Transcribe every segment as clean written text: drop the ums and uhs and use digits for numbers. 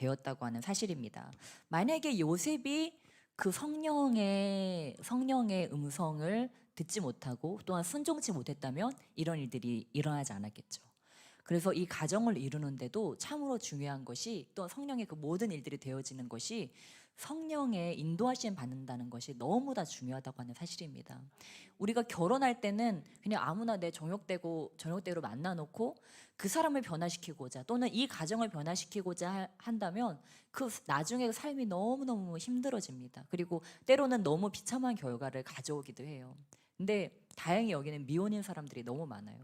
되었다고 하는 사실입니다. 만약에 요셉이 그 성령의 음성을 듣지 못하고 또한 순종치 못했다면 이런 일들이 일어나지 않았겠죠. 그래서 이 가정을 이루는데도 참으로 중요한 것이, 또 성령의 그 모든 일들이 되어지는 것이 성령의 인도하심 받는다는 것이 너무나 중요하다고 하는 사실입니다. 우리가 결혼할 때는 그냥 아무나 내 정욕대로 만나놓고 그 사람을 변화시키고자 또는 이 가정을 변화시키고자 한다면 그 나중에 삶이 너무너무 힘들어집니다. 그리고 때로는 너무 비참한 결과를 가져오기도 해요. 근데 다행히 여기는 미혼인 사람들이 너무 많아요.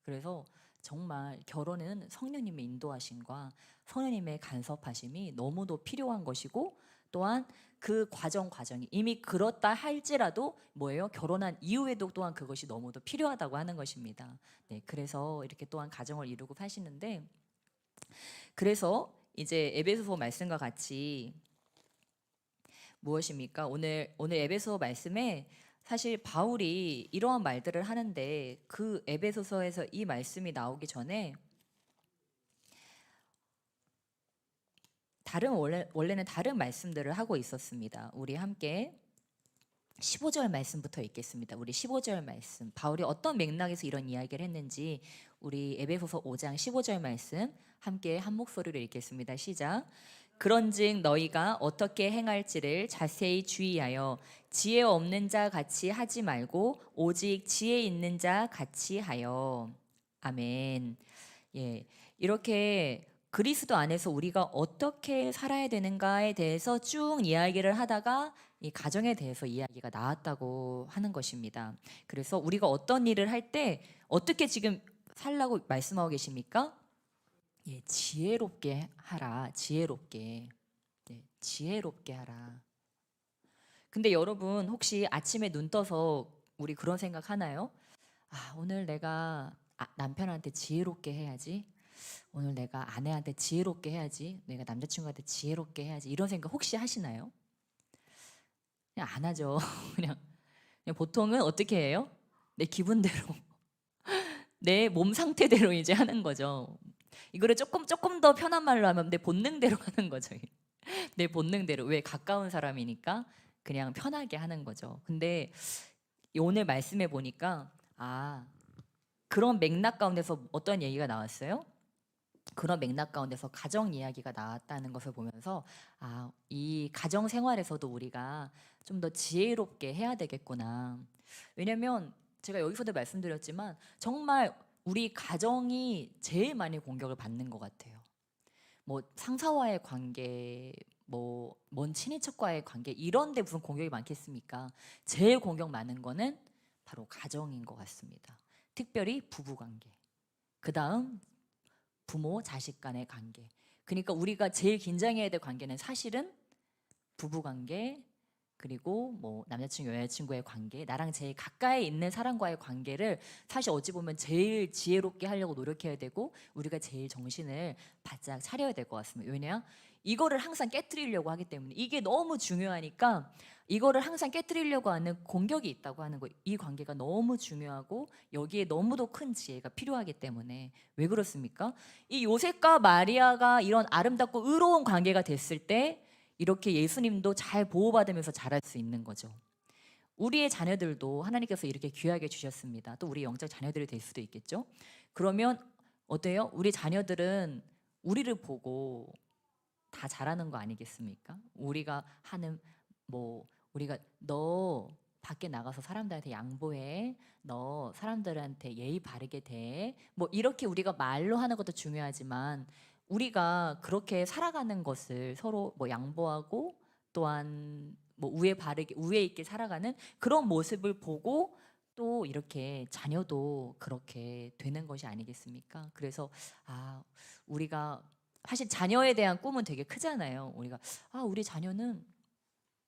그래서 정말 결혼은 성령님의 인도하심과 성령님의 간섭하심이 너무도 필요한 것이고, 또한 그 과정이 이미 그렇다 할지라도 뭐예요? 결혼한 이후에도 또한 그것이 너무도 필요하다고 하는 것입니다. 네, 그래서 이렇게 또한 가정을 이루고 사시는데, 그래서 이제 에베소서 말씀과 같이 무엇입니까? 오늘 에베소 말씀에 사실 바울이 이러한 말들을 하는데, 그 에베소서에서 이 말씀이 나오기 전에 원래는 다른 말씀들을 하고 있었습니다. 우리 함께 15절 말씀부터 읽겠습니다. 우리 15절 말씀, 바울이 어떤 맥락에서 이런 이야기를 했는지 우리 에베소서 5장 15절 말씀 함께 한 목소리로 읽겠습니다. 시작. 그런즉 너희가 어떻게 행할지를 자세히 주의하여 지혜 없는 자 같이 하지 말고 오직 지혜 있는 자 같이 하여. 아멘. 예, 이렇게 그리스도 안에서 우리가 어떻게 살아야 되는가에 대해서 쭉 이야기를 하다가 이 가정에 대해서 이야기가 나왔다고 하는 것입니다. 그래서 우리가 어떤 일을 할 때 어떻게 지금 살라고 말씀하고 계십니까? 예, 지혜롭게 하라. 지혜롭게. 네, 지혜롭게 하라. 근데 여러분 혹시 아침에 눈 떠서 우리 그런 생각 하나요? 오늘 내가 남편한테 지혜롭게 해야지. 오늘 내가 아내한테 지혜롭게 해야지. 내가 남자친구한테 지혜롭게 해야지. 이런 생각 혹시 하시나요? 그냥 안 하죠. 그냥 보통은 어떻게 해요? 내 기분대로, 내 몸 상태대로 이제 하는 거죠. 이거를 조금 더 편한 말로 하면 내 본능대로 하는 거죠. 내 본능대로. 왜? 가까운 사람이니까 그냥 편하게 하는 거죠. 근데 오늘 말씀해 보니까 그런 맥락 가운데서 어떤 얘기가 나왔어요? 그런 맥락 가운데서 가정 이야기가 나왔다는 것을 보면서 이 가정 생활에서도 우리가 좀 더 지혜롭게 해야 되겠구나. 왜냐면 제가 여기서도 말씀드렸지만 정말 우리 가정이 제일 많이 공격을 받는 것 같아요. 뭐 상사와의 관계, 뭐 먼 친인척과의 관계, 이런데 무슨 공격이 많겠습니까? 제일 공격 많은 거는 바로 가정인 것 같습니다. 특별히 부부 관계. 그 다음 부모 자식 간의 관계. 그러니까 우리가 제일 긴장해야 될 관계는 사실은 부부 관계, 그리고 뭐 남자친구 여자친구의 관계, 나랑 제일 가까이 있는 사람과의 관계를 사실 어찌 보면 제일 지혜롭게 하려고 노력해야 되고 우리가 제일 정신을 바짝 차려야 될 것 같습니다. 왜냐? 이거를 항상 깨트리려고 하기 때문에, 이게 너무 중요하니까 이거를 항상 깨트리려고 하는 공격이 있다고 하는 거. 이 관계가 너무 중요하고 여기에 너무도 큰 지혜가 필요하기 때문에. 왜 그렇습니까? 이 요셉과 마리아가 이런 아름답고 의로운 관계가 됐을 때 이렇게 예수님도 잘 보호받으면서 자랄 수 있는 거죠. 우리의 자녀들도 하나님께서 이렇게 귀하게 주셨습니다. 또 우리 영적 자녀들이 될 수도 있겠죠. 그러면 어때요? 우리 자녀들은 우리를 보고 다 잘하는 거 아니겠습니까? 우리가 하는 우리가 너 밖에 나가서 사람들한테 양보해. 너 사람들한테 예의 바르게 대. 이렇게 우리가 말로 하는 것도 중요하지만 우리가 그렇게 살아가는 것을 서로 양보하고 또한 우애 있게 살아가는 그런 모습을 보고 또 이렇게 자녀도 그렇게 되는 것이 아니겠습니까? 그래서 우리가 사실 자녀에 대한 꿈은 되게 크잖아요. 우리가 우리 자녀는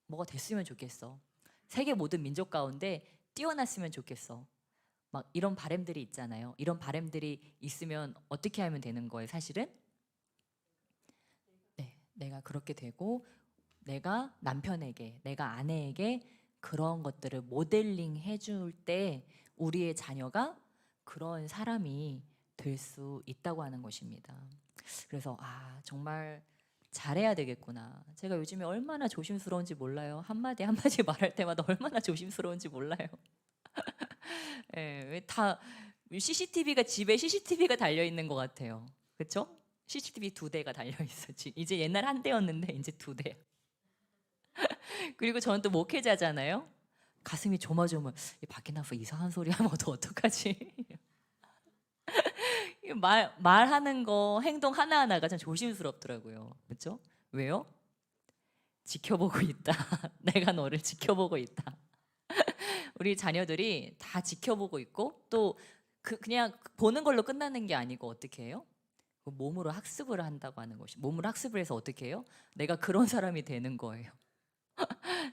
뭐가 됐으면 좋겠어. 세계 모든 민족 가운데 뛰어났으면 좋겠어. 막 이런 바람들이 있잖아요. 이런 바람들이 있으면 어떻게 하면 되는 거예요, 사실은? 네, 내가 그렇게 되고 내가 남편에게, 내가 아내에게 그런 것들을 모델링 해줄 때 우리의 자녀가 그런 사람이 될 수 있다고 하는 것입니다. 그래서 정말 잘해야 되겠구나. 제가 요즘에 얼마나 조심스러운지 몰라요. 한마디 한마디 말할 때마다 얼마나 조심스러운지 몰라요. 예, 다 CCTV가 집에 CCTV가 달려 있는 것 같아요. 그렇죠? CCTV 2대가 달려 있어. 이제 옛날 한 대였는데 이제 2대. 그리고 저는 또 목회자잖아요. 가슴이 조마조마. 밖에 나서 이상한 소리 하면 어떡하지? 말하는 거, 행동 하나하나가 참 조심스럽더라고요. 그렇죠? 왜요? 지켜보고 있다. 내가 너를 지켜보고 있다. 우리 자녀들이 다 지켜보고 있고 또 그냥 보는 걸로 끝나는 게 아니고 어떻게 해요? 몸으로 학습을 한다고 하는 것이. 몸으로 학습을 해서 어떻게 해요? 내가 그런 사람이 되는 거예요.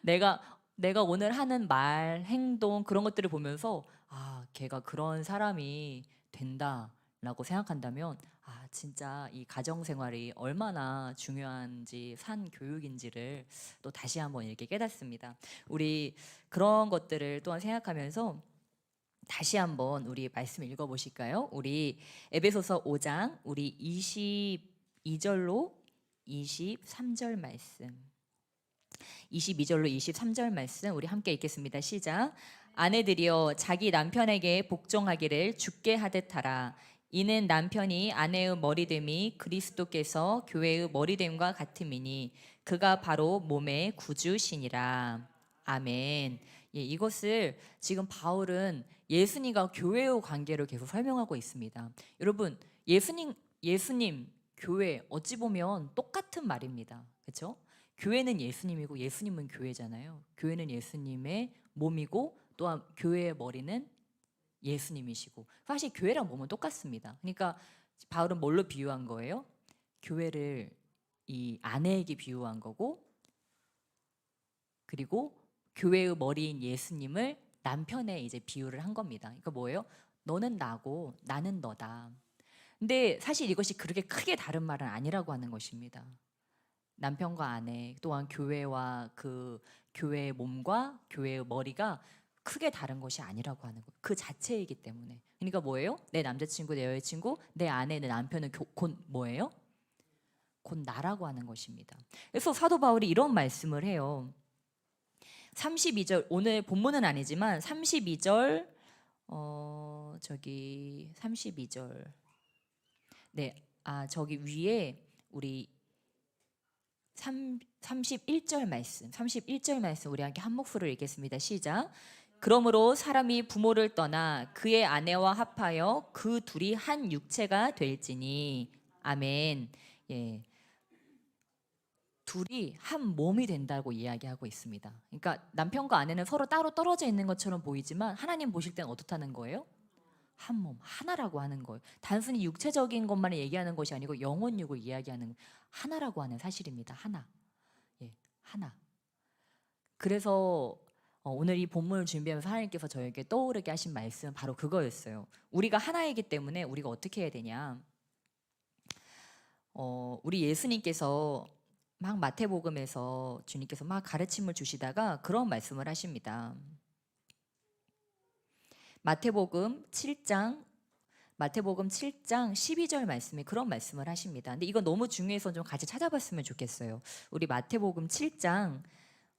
내가 오늘 하는 말, 행동 그런 것들을 보면서 아, 걔가 그런 사람이 된다라고 생각한다면 아, 진짜 이 가정 생활이 얼마나 중요한지 산 교육인지를 또 다시 한번 이렇게 깨닫습니다. 우리 그런 것들을 또한 생각하면서 다시 한번 우리 말씀 읽어 보실까요? 우리 에베소서 5장 우리 22절로 23절 말씀. 22절로 23절 말씀 우리 함께 읽겠습니다. 시작. 아내들이여 자기 남편에게 복종하기를 주께 하듯 하라. 이는 남편이 아내의 머리됨이 그리스도께서 교회의 머리됨과 같음이니 그가 바로 몸의 구주시니라. 아멘. 예, 이것을 지금 바울은 예수님과 교회의 관계를 계속 설명하고 있습니다. 여러분, 예수님, 교회 어찌 보면 똑같은 말입니다. 그렇죠? 교회는 예수님이고 예수님은 교회잖아요. 교회는 예수님의 몸이고 또한 교회의 머리는 예수님이시고 사실 교회랑 몸은 똑같습니다. 그러니까 바울은 뭘로 비유한 거예요? 교회를 이 아내에게 비유한 거고 그리고 교회의 머리인 예수님을 남편에 이제 비유를 한 겁니다. 그러니까 뭐예요? 너는 나고 나는 너다. 근데 사실 이것이 그렇게 크게 다른 말은 아니라고 하는 것입니다. 남편과 아내 또한 교회와 그 교회의 몸과 교회의 머리가 크게 다른 것이 아니라고 하는 거예요. 그 자체이기 때문에. 그러니까 뭐예요? 내 남자친구, 내 여자친구, 내 아내, 내 남편은 곧 뭐예요? 곧 나라고 하는 것입니다. 그래서 사도 바울이 이런 말씀을 해요. 32절 오늘 본문은 아니지만 32절 저기 32절 네, 저기 위에 우리 31절 말씀 우리 함께 한 목소리로 읽겠습니다. 시작. 그러므로 사람이 부모를 떠나 그의 아내와 합하여 그 둘이 한 육체가 될지니 아멘. 예. 둘이 한 몸이 된다고 이야기하고 있습니다. 그러니까 남편과 아내는 서로 따로 떨어져 있는 것처럼 보이지만 하나님 보실 때는 어떻다는 거예요? 한 몸, 하나라고 하는 거예요. 단순히 육체적인 것만 얘기하는 것이 아니고 영혼육을 이야기하는 하나라고 하는 사실입니다. 하나. 예, 하나. 그래서 오늘 이 본문을 준비하면서 하나님께서 저에게 떠오르게 하신 말씀은 바로 그거였어요. 우리가 하나이기 때문에 우리가 어떻게 해야 되냐? 우리 예수님께서 막 마태복음에서 주님께서 막 가르침을 주시다가 그런 말씀을 하십니다. 마태복음 7장 12절 말씀에 그런 말씀을 하십니다. 근데 이거 너무 중요해서 좀 같이 찾아봤으면 좋겠어요. 우리 마태복음 7장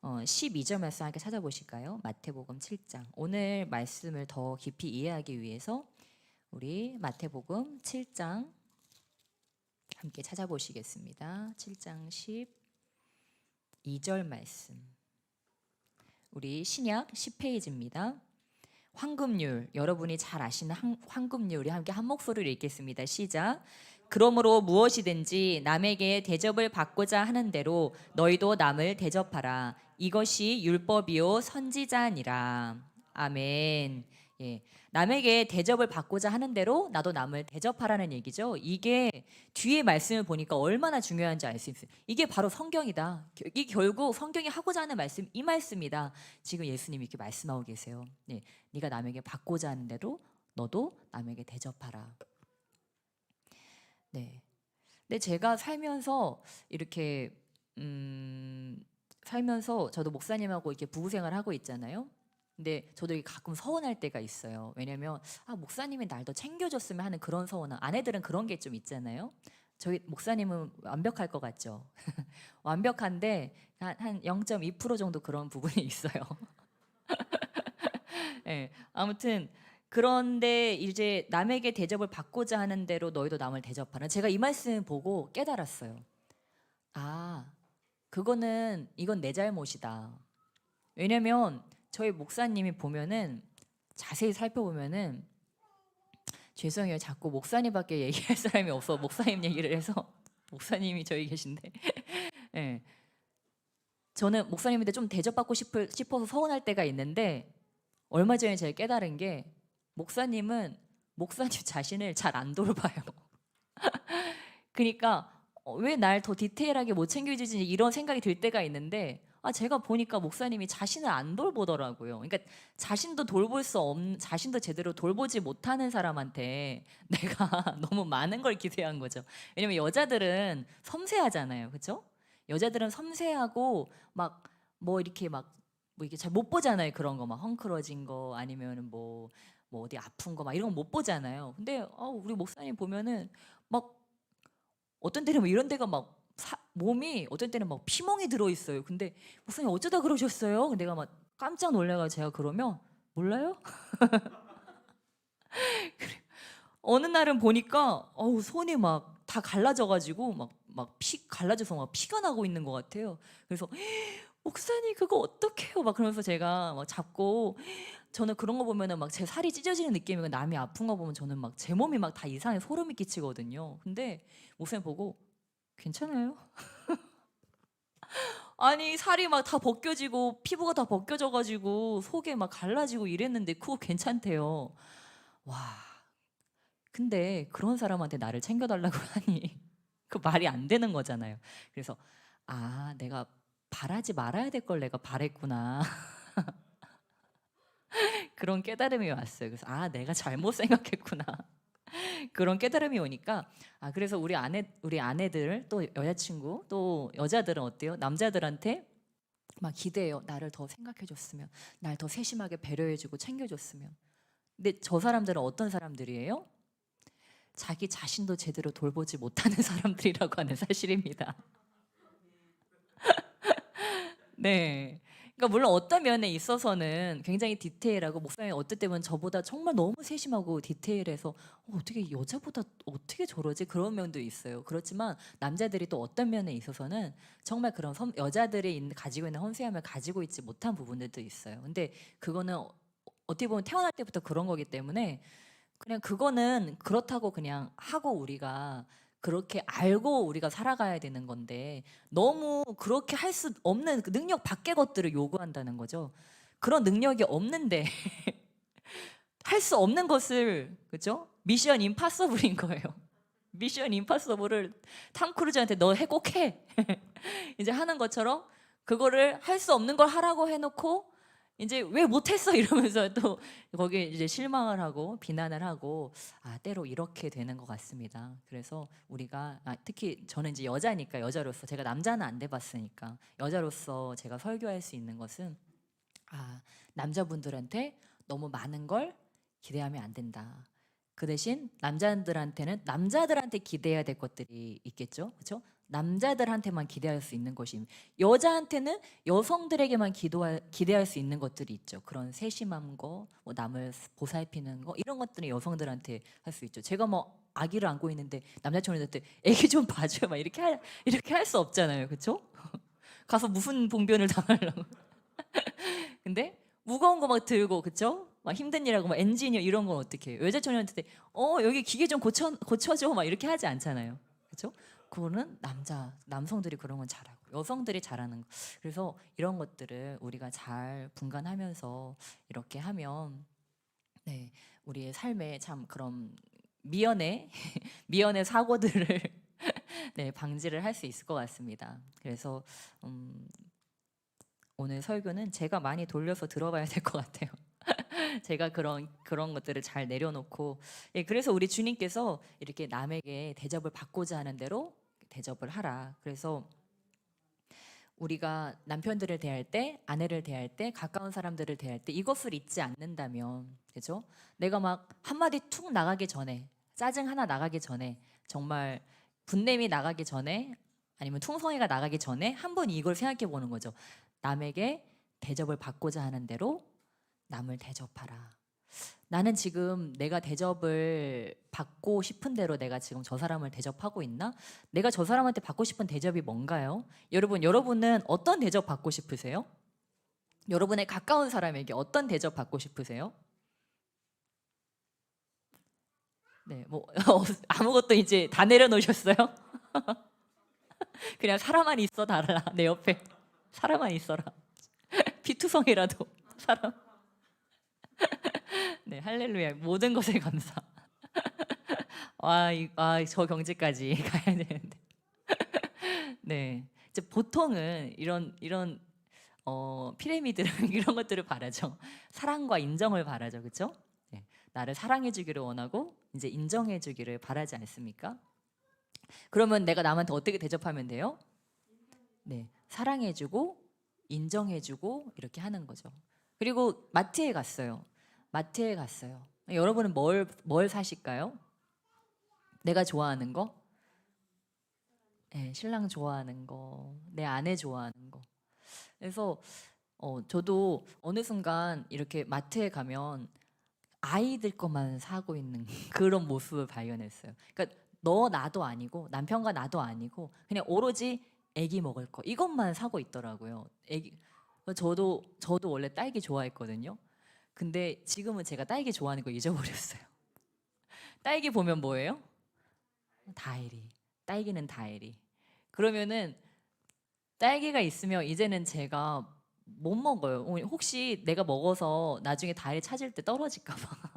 12절 말씀 함께 찾아보실까요? 마태복음 7장. 오늘 말씀을 더 깊이 이해하기 위해서 우리 마태복음 7장 함께 찾아보시겠습니다. 7장 12절 말씀. 우리 신약 10페이지입니다. 황금률, 여러분이 잘 아시는 황금률, 우리 함께 한 목소리로 읽겠습니다. 시작. 그러므로 무엇이든지 남에게 대접을 받고자 하는 대로 너희도 남을 대접하라. 이것이 율법이요 선지자니라. 아멘. 예. 남에게 대접을 받고자 하는 대로 나도 남을 대접하라는 얘기죠. 이게 뒤에 말씀을 보니까 얼마나 중요한지 알 수 있어요. 이게 바로 성경이다. 이 결국 성경이 하고자 하는 말씀 이 말씀이다. 지금 예수님이 이렇게 말씀하고 계세요. 네, 네가 남에게 받고자 하는 대로 너도 남에게 대접하라. 네. 근데 제가 살면서 이렇게 살면서 저도 목사님하고 이렇게 부부 생활을 하고 있잖아요. 근데 저도 가끔 서운할 때가 있어요. 왜냐면 목사님이 날 더 챙겨줬으면 하는 그런 서운함. 아내들은 그런 게 좀 있잖아요. 저희 목사님은 완벽할 것 같죠? 완벽한데 한 0.2% 정도 그런 부분이 있어요. 예, 아무튼 그런데 이제 남에게 대접을 받고자 하는 대로 너희도 남을 대접하라. 제가 이 말씀 보고 깨달았어요. 아, 이건 내 잘못이다. 왜냐면 저희 목사님이 보면은 자세히 살펴보면은 죄송해요. 자꾸 목사님밖에 얘기할 사람이 없어. 목사님 얘기를 해서 목사님이 저기 계신데. 예. 저는 목사님한테 좀 대접받고 싶어서 서운할 때가 있는데 얼마 전에 제가 깨달은 게 목사님은 목사님 자신을 잘 안 돌봐요. 그러니까 왜 날 더 디테일하게 못 챙겨주지 이런 생각이 들 때가 있는데 제가 보니까 목사님이 자신을 안 돌보더라고요. 그러니까 자신도 제대로 돌보지 못하는 사람한테 내가 너무 많은 걸 기대한 거죠. 왜냐면 여자들은 섬세하잖아요. 그렇죠? 여자들은 섬세하고 막 뭐 이렇게 잘 못 보잖아요. 그런 거 막 헝클어진 거 아니면 뭐 어디 아픈 거 막 이런 거 못 보잖아요. 근데 우리 목사님 보면은 막 어떤 때는 뭐 이런 데가 몸이 어떤 때는 막 피멍이 들어 있어요. 근데 목사님 어쩌다 그러셨어요? 내가 막 깜짝 놀래가 제가 그러면 몰라요? 어느 날은 보니까 손이 막 다 갈라져가지고 막 피 갈라져서 막 피가 나고 있는 것 같아요. 그래서 목사님 그거 어떡해요? 막 그러면서 제가 막 잡고 저는 그런 거 보면은 막 제 살이 찢어지는 느낌이고 남이 아픈 거 보면 저는 막 제 몸이 막 다 이상해 소름이 끼치거든요. 근데 목사님 보고 괜찮아요? 아니 살이 막 다 벗겨지고 피부가 다 벗겨져가지고 속에 막 갈라지고 이랬는데 그거 괜찮대요. 와, 근데 그런 사람한테 나를 챙겨달라고 하니 그 말이 안 되는 거잖아요. 그래서 내가 바라지 말아야 될 걸 내가 바랬구나. 그런 깨달음이 왔어요. 그래서 내가 잘못 생각했구나. 그런 깨달음이 오니까 그래서 우리 아내들 또 여자친구 또 여자들은 어때요? 남자들한테 막 기대해요. 나를 더 생각해줬으면, 날 더 세심하게 배려해주고 챙겨줬으면. 근데 저 사람들은 어떤 사람들이에요? 자기 자신도 제대로 돌보지 못하는 사람들이라고 하는 사실입니다. 네. 그러니까 물론 어떤 면에 있어서는 굉장히 디테일하고 목사님 어떨 때면 저보다 정말 너무 세심하고 디테일해서 어떻게 여자보다 어떻게 저러지 그런 면도 있어요. 그렇지만 남자들이 또 어떤 면에 있어서는 정말 그런 여자들이 가지고 있는 섬세함을 가지고 있지 못한 부분들도 있어요. 근데 그거는 어떻게 보면 태어날 때부터 그런 거기 때문에 그냥 그거는 그렇다고 그냥 하고 우리가 그렇게 알고 우리가 살아가야 되는 건데 너무 그렇게 할 수 없는 그 능력 밖의 것들을 요구한다는 거죠. 그런 능력이 없는데 할 수 없는 것을 그죠? 미션 임파서블인 거예요. 미션 임파서블을 탐 크루즈한테 너 해 꼭 해. 이제 하는 것처럼 그거를 할 수 없는 걸 하라고 해놓고 이제 왜 못했어 이러면서 또 거기에 이제 실망을 하고 비난을 하고 때로 이렇게 되는 것 같습니다. 그래서 우리가 특히 저는 이제 여자니까 여자로서 제가 남자는 안 돼봤으니까 여자로서 제가 설교할 수 있는 것은 남자분들한테 너무 많은 걸 기대하면 안 된다. 그 대신 남자들한테는 남자들한테 기대해야 될 것들이 있겠죠, 그렇죠? 남자들한테만 기대할 수 있는 것이 여자한테는 여성들에게만 기대할 수 있는 것들이 있죠. 그런 세심한 거, 뭐 남을 보살피는 거 이런 것들은 여성들한테 할 수 있죠. 제가 뭐 아기를 안고 있는데 남자친구한테 애기 좀 봐줘요, 막 이렇게 할 수 없잖아요, 그렇죠? 가서 무슨 봉변을 당하려고? 근데 무거운 거 막 들고 그쵸? 막 힘든 일하고 막 엔지니어 이런 건 어떻게 해요? 여자친구한테 여기 기계 좀 고쳐줘 막 이렇게 하지 않잖아요. 그쵸? 그거는 남성들이 그런 건 잘하고 여성들이 잘하는 거. 그래서 이런 것들을 우리가 잘 분간하면서 이렇게 하면 네, 우리의 삶에 참 그런 미연의 미연의 사고들을 네, 방지를 할 수 있을 것 같습니다. 그래서 오늘 설교는 제가 많이 돌려서 들어봐야 될 것 같아요. 제가 그런 것들을 잘 내려놓고 그래서 우리 주님께서 이렇게 남에게 대접을 받고자 하는 대로 대접을 하라. 그래서 우리가 남편들을 대할 때, 아내를 대할 때, 가까운 사람들을 대할 때 이것을 잊지 않는다면, 그죠? 내가 막 한마디 툭 나가기 전에, 짜증 하나 나가기 전에 정말 분냄이 나가기 전에 아니면 퉁성이가 나가기 전에 한번 이걸 생각해 보는 거죠. 남에게 대접을 받고자 하는 대로 남을 대접하라. 나는 지금 내가 대접을 받고 싶은 대로 내가 지금 저 사람을 대접하고 있나? 내가 저 사람한테 받고 싶은 대접이 뭔가요? 여러분은 어떤 대접 받고 싶으세요? 여러분의 가까운 사람에게 어떤 대접 받고 싶으세요? 네, 뭐 아무것도 이제 다 내려놓으셨어요? 그냥 사람만 있어 달라. 내 옆에 사람만 있어라. 피투성이라도 사람. 네, 할렐루야. 모든 것에 감사. 저 경지까지 가야 되는데. 네, 이제 보통은 이런 피라미드 이런 것들을 바라죠. 사랑과 인정을 바라죠, 그렇죠? 네, 나를 사랑해주기를 원하고 이제 인정해주기를 바라지 않습니까? 그러면 내가 남한테 어떻게 대접하면 돼요? 네, 사랑해주고 인정해주고 이렇게 하는 거죠. 그리고 마트에 갔어요. 마트에 갔어요. 여러분은 뭘 사실까요? 내가 좋아하는 거? 네, 신랑 좋아하는 거, 내 아내 좋아하는 거. 그래서 저도 어느 순간 이렇게 마트에 가면 아이들 것만 사고 있는 그런 모습을 발견했어요. 그러니까 너 나도 아니고 남편과 나도 아니고 그냥 오로지 애기 먹을 거 이것만 사고 있더라고요. 애기 저도 원래 딸기 좋아했거든요. 근데 지금은 제가 딸기 좋아하는 거 잊어버렸어요. 딸기 보면 뭐예요? 다이리. 딸기는 다이리. 그러면은 딸기가 있으면 이제는 제가 못 먹어요. 혹시 내가 먹어서 나중에 다이리 찾을 때 떨어질까 봐.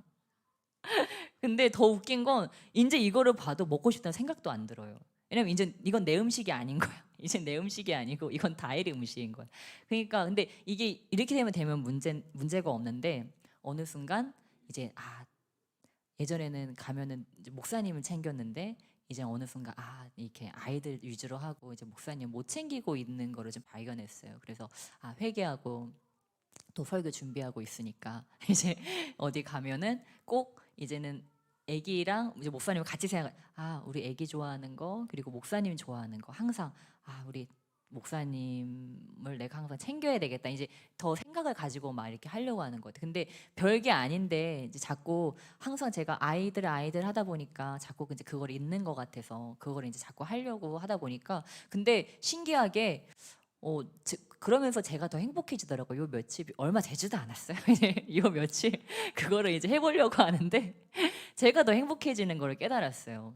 근데 더 웃긴 건 이제 이거를 봐도 먹고 싶다는 생각도 안 들어요. 왜냐면 이제 이건 내 음식이 아닌 거야. 이제 내 음식이 아니고 이건 다일의 음식인 거야. 그러니까 근데 이게 이렇게 되면 문제가 없는데 어느 순간 이제 예전에는 가면은 이제 목사님을 챙겼는데 이제 어느 순간 이렇게 아이들 위주로 하고 이제 목사님 못 챙기고 있는 거를 좀 발견했어요. 그래서 회개하고 또 설교 준비하고 있으니까 이제 어디 가면은 꼭 이제는 애기랑 이제 목사님 같이 생각. 우리 애기 좋아하는 거 그리고 목사님 좋아하는 거 항상 우리 목사님을 내가 항상 챙겨야 되겠다. 이제 더 생각을 가지고 막 이렇게 하려고 하는 것 같아요. 근데 별게 아닌데 이제 자꾸 항상 제가 아이들 하다 보니까 자꾸 이제 그걸 잊는 것 같아서 그걸 이제 자꾸 하려고 하다 보니까 근데 신기하게 그러면서 제가 더 행복해지더라고요. 요 며칠 얼마 되지도 않았어요. 요 며칠 그거를 이제 해보려고 하는데 제가 더 행복해지는 걸 깨달았어요.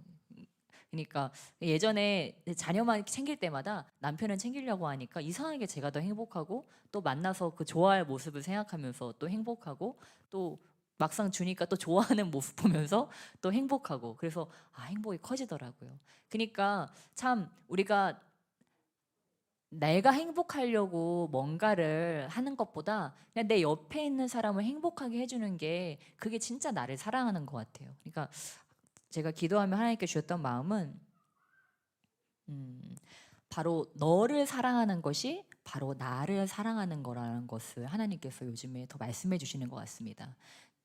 그러니까 예전에 자녀만 챙길 때마다 남편은 챙기려고 하니까 이상하게 제가 더 행복하고 또 만나서 그 좋아할 모습을 생각하면서 또 행복하고 또 막상 주니까 또 좋아하는 모습 보면서 또 행복하고 그래서 행복이 커지더라고요. 그러니까 참 우리가 내가 행복하려고 뭔가를 하는 것보다 그냥 내 옆에 있는 사람을 행복하게 해주는 게 그게 진짜 나를 사랑하는 것 같아요. 그러니까 제가 기도하며 하나님께 주셨던 마음은 바로 너를 사랑하는 것이 바로 나를 사랑하는 거라는 것을 하나님께서 요즘에 더 말씀해 주시는 것 같습니다.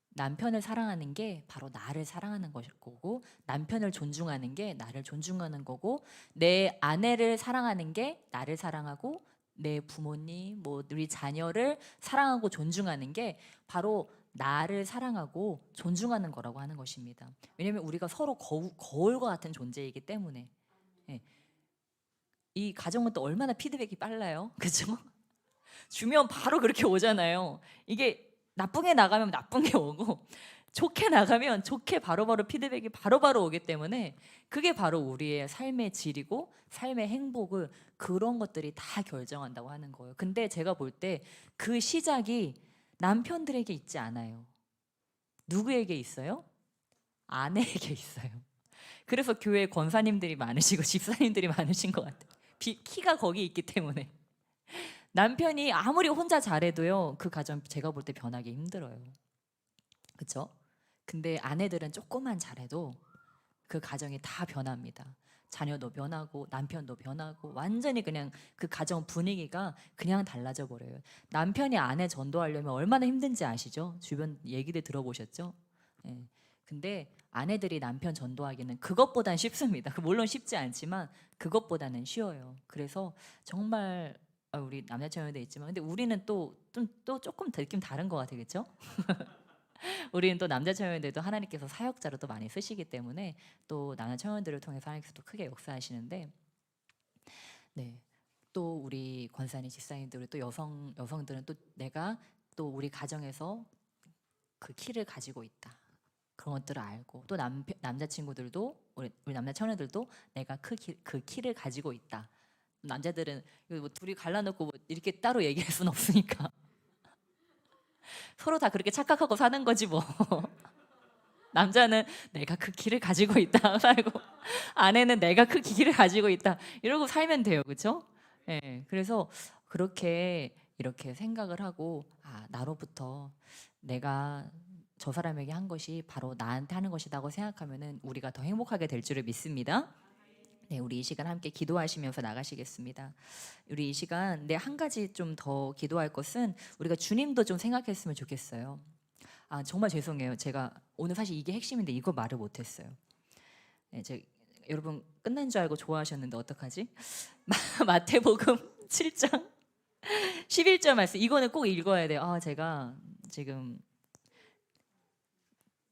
남편을 사랑하는 게 바로 나를 사랑하는 것일 거고 남편을 존중하는 게 나를 존중하는 거고 내 아내를 사랑하는 게 나를 사랑하고 내 부모님 뭐 우리 자녀를 사랑하고 존중하는 게 바로 나를 사랑하고 존중하는 거라고 하는 것입니다. 왜냐하면 우리가 서로 거울과 같은 존재이기 때문에 예. 이 가정은 또 얼마나 피드백이 빨라요, 그죠? 주면 바로 그렇게 오잖아요. 이게 나쁘게 나가면 나쁜 게 오고 좋게 나가면 좋게 바로바로 피드백이 바로바로 오기 때문에 그게 바로 우리의 삶의 질이고 삶의 행복을 그런 것들이 다 결정한다고 하는 거예요. 근데 제가 볼 때 그 시작이 남편들에게 있지 않아요. 누구에게 있어요? 아내에게 있어요. 그래서 교회 권사님들이 많으시고 집사님들이 많으신 것 같아요. 키가 거기 있기 때문에. 남편이 아무리 혼자 잘해도요 그 가정 제가 볼 때 변하기 힘들어요. 그렇죠? 근데 아내들은 조금만 잘해도 그 가정이 다 변합니다. 자녀도 변하고 남편도 변하고 완전히 그냥 그 가정 분위기가 그냥 달라져 버려요. 남편이 아내 전도하려면 얼마나 힘든지 아시죠? 주변 얘기들 들어보셨죠? 예. 근데 아내들이 남편 전도하기는 그것보단 쉽습니다. 물론 쉽지 않지만 그것보다는 쉬워요. 그래서 정말 우리 남자 청년도 있지만 근데 우리는 또 조금 느낌 다른 것 같아요. 그렇죠? 우리는 또 남자 청년들도 하나님께서 사역자로 또 많이 쓰시기 때문에 또 남자 청년들을 통해서 하나님께서 또 크게 역사하시는데 네. 또 우리 권사님, 집사님들 또 여성들은 또 내가 또 우리 가정에서 그 키를 가지고 있다. 그런 것들을 알고 또 남자친구들도 우리 남자 청년들도 내가 그 키를 가지고 있다. 남자들은 이거 뭐 둘이 갈라놓고 뭐 이렇게 따로 얘기할 수는 없으니까 서로 다 그렇게 착각하고 사는 거지 뭐. 남자는 내가 그 키를 가지고 있다 살고 아내는 내가 그 키를 가지고 있다 이러고 살면 돼요, 그렇죠? 예, 그래서 그렇게 이렇게 생각을 하고 나로부터 내가 저 사람에게 한 것이 바로 나한테 하는 것이라고 생각하면은 우리가 더 행복하게 될 줄을 믿습니다. 네, 우리 이 시간 함께 기도하시면서 나가시겠습니다. 우리 이 시간 한 가지 좀 더 기도할 것은 우리가 주님도 좀 생각했으면 좋겠어요. 정말 죄송해요. 제가 오늘 사실 이게 핵심인데 이거 말을 못했어요. 네, 여러분 끝난 줄 알고 좋아하셨는데 어떡하지? 마태복음 7장 11절 말씀 이거는 꼭 읽어야 돼요. 제가 지금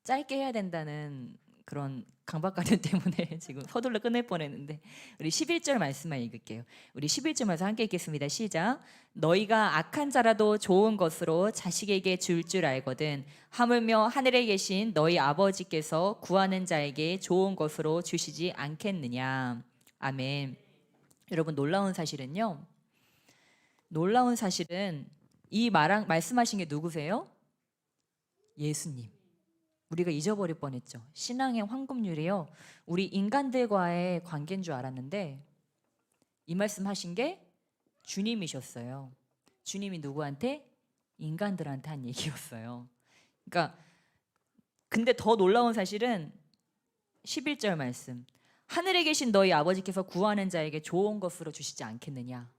짧게 해야 된다는 그런 강박관념 때문에 지금 서둘러 끝낼 뻔했는데 우리 11절 말씀만 읽을게요. 우리 11절 말씀 함께 읽겠습니다. 시작. 너희가 악한 자라도 좋은 것으로 자식에게 줄 줄 알거든 하물며 하늘에 계신 너희 아버지께서 구하는 자에게 좋은 것으로 주시지 않겠느냐. 아멘. 여러분 놀라운 사실은요. 놀라운 사실은 이 말씀하신 게 누구세요? 예수님. 우리가 잊어버릴 뻔했죠. 신앙의 황금률이요. 우리 인간들과의 관계인 줄 알았는데 이 말씀하신 게 주님이셨어요. 주님이 누구한테? 인간들한테 한 얘기였어요. 그러니까 근데 더 놀라운 사실은 11절 말씀. 하늘에 계신 너희 아버지께서 구하는 자에게 좋은 것으로 주시지 않겠느냐.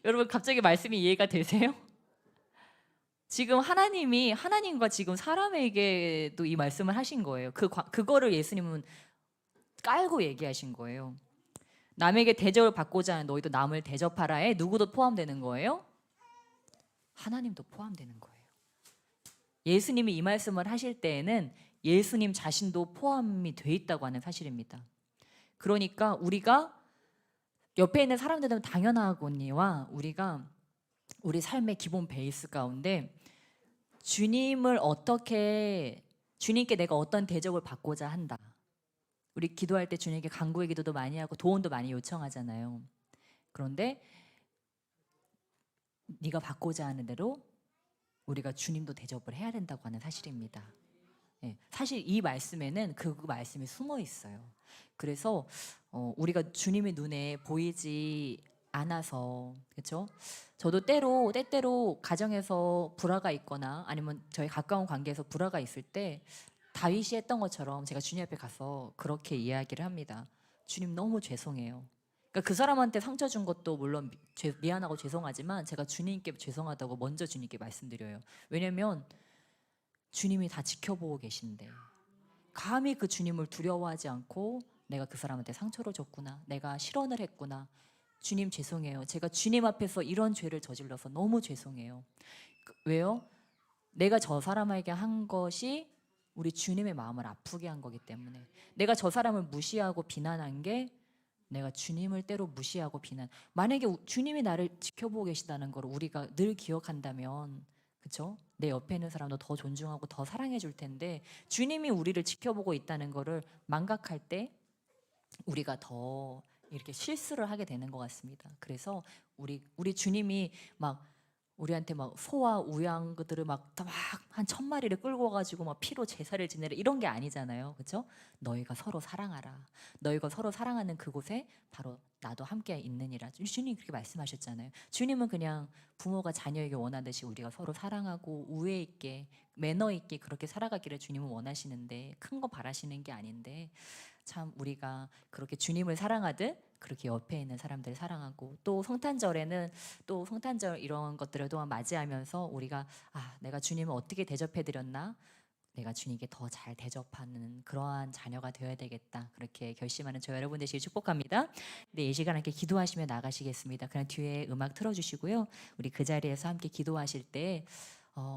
여러분 갑자기 말씀이 이해가 되세요? 지금 하나님과 지금 사람에게도 이 말씀을 하신 거예요. 그거를 예수님은 깔고 얘기하신 거예요. 남에게 대접을 받고자 하는 너희도 남을 대접하라에 누구도 포함되는 거예요? 하나님도 포함되는 거예요. 예수님이 이 말씀을 하실 때에는 예수님 자신도 포함이 돼 있다고 하는 사실입니다. 그러니까 우리가 옆에 있는 사람들은 당연하거니와 우리가 우리 삶의 기본 베이스 가운데 주님께 내가 어떤 대접을 받고자 한다. 우리 기도할 때 주님께 간구의 기도도 많이 하고 도움도 많이 요청하잖아요. 그런데 네가 받고자 하는 대로 우리가 주님도 대접을 해야 된다고 하는 사실입니다. 네, 사실 이 말씀에는 그 말씀이 숨어 있어요. 그래서 우리가 주님의 눈에 보이지 않아서 그렇죠? 저도 때때로 가정에서 불화가 있거나 아니면 저희 가까운 관계에서 불화가 있을 때 다윗이 했던 것처럼 제가 주님 앞에 가서 그렇게 이야기를 합니다. 주님 너무 죄송해요. 그러니까 그 사람한테 상처 준 것도 물론 미안하고 죄송하지만 제가 주님께 죄송하다고 먼저 주님께 말씀드려요. 왜냐면 주님이 다 지켜보고 계신데 감히 그 주님을 두려워하지 않고 내가 그 사람한테 상처를 줬구나. 내가 실언을 했구나. 주님 죄송해요. 제가 주님 앞에서 이런 죄를 저질러서 너무 죄송해요. 왜요? 내가 저 사람에게 한 것이 우리 주님의 마음을 아프게 한 거기 때문에 내가 저 사람을 무시하고 비난한 게 내가 주님을 때로 무시하고 만약에 주님이 나를 지켜보고 계시다는 걸 우리가 늘 기억한다면 그렇죠? 내 옆에 있는 사람도 더 존중하고 더 사랑해 줄 텐데 주님이 우리를 지켜보고 있다는 거를 망각할 때 우리가 더 이렇게 실수를 하게 되는 것 같습니다. 그래서 우리 주님이 막 우리한테 막 소와 우양 그들을 막 한 1000마리를 끌고 가지고 막 피로 제사를 지내라 이런 게 아니잖아요. 그렇죠? 너희가 서로 사랑하라. 너희가 서로 사랑하는 그곳에 바로 나도 함께 있느니라. 주님 그렇게 말씀하셨잖아요. 주님은 그냥 부모가 자녀에게 원하듯이 우리가 서로 사랑하고 우애 있게 매너 있게 그렇게 살아가기를 주님은 원하시는데 큰 거 바라시는 게 아닌데 참 우리가 그렇게 주님을 사랑하듯 그렇게 옆에 있는 사람들을 사랑하고, 또 성탄절에는 또 성탄절 이런 것들을 또한 맞이하면서 우리가 내가 주님을 어떻게 대접해 드렸나, 내가 주님께 더 잘 대접하는 그러한 자녀가 되어야 되겠다, 그렇게 결심하는 저 여러분 되시길 축복합니다. 네, 이 시간 함께 기도하시며 나가시겠습니다. 그냥 뒤에 음악 틀어주시고요. 우리 그 자리에서 함께 기도하실 때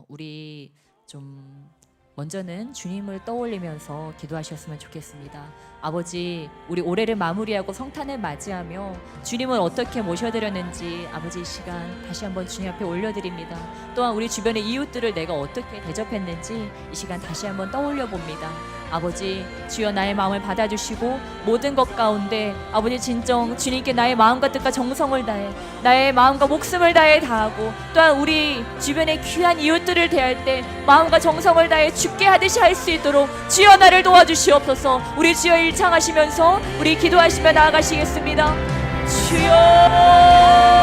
우리 좀 먼저는 주님을 떠올리면서 기도하셨으면 좋겠습니다. 아버지, 우리 올해를 마무리하고 성탄을 맞이하며 주님을 어떻게 모셔드렸는지 아버지 이 시간 다시 한번 주님 앞에 올려드립니다. 또한 우리 주변의 이웃들을 내가 어떻게 대접했는지 이 시간 다시 한번 떠올려 봅니다. 아버지, 주여 나의 마음을 받아주시고 모든 것 가운데 아버지 진정 주님께 나의 마음과 뜻과 정성을 다해, 나의 마음과 목숨을 다해 다하고, 또한 우리 주변의 귀한 이웃들을 대할 때 마음과 정성을 다해 죽게 하듯이 할 수 있도록 주여 나를 도와주시옵소서. 우리 주여 일창하시면서 우리 기도하시며 나아가시겠습니다. 주여